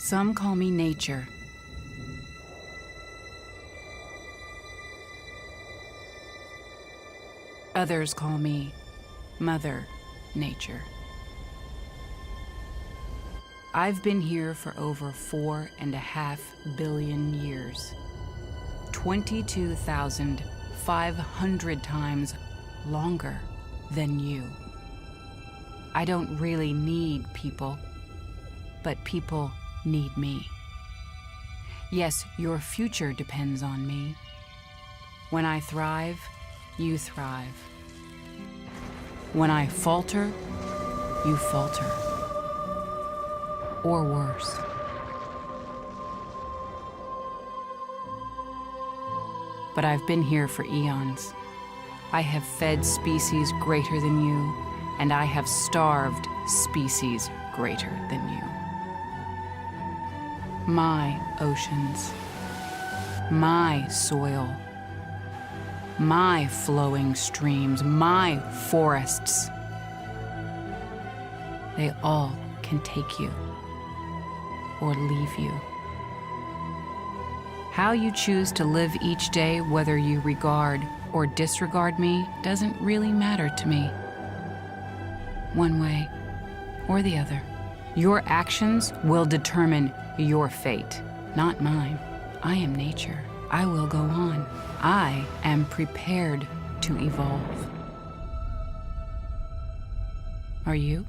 Some call me nature. Others call me Mother Nature. I've been here for over 4.5 billion years, 22,500 times longer than you. I don't really need people, but people need me. Yes, your future depends on me. When I thrive, you thrive. When I falter, you falter. Or worse. But I've been here for eons. I have fed species greater than you, and I have starved species greater than you. My oceans, my soil, my flowing streams, my forests, they all can take you or leave you. How you choose to live each day, whether you regard or disregard me, doesn't really matter to me. One way or the other. Your actions will determine your fate, not mine. I am nature. I will go on. I am prepared to evolve. Are you?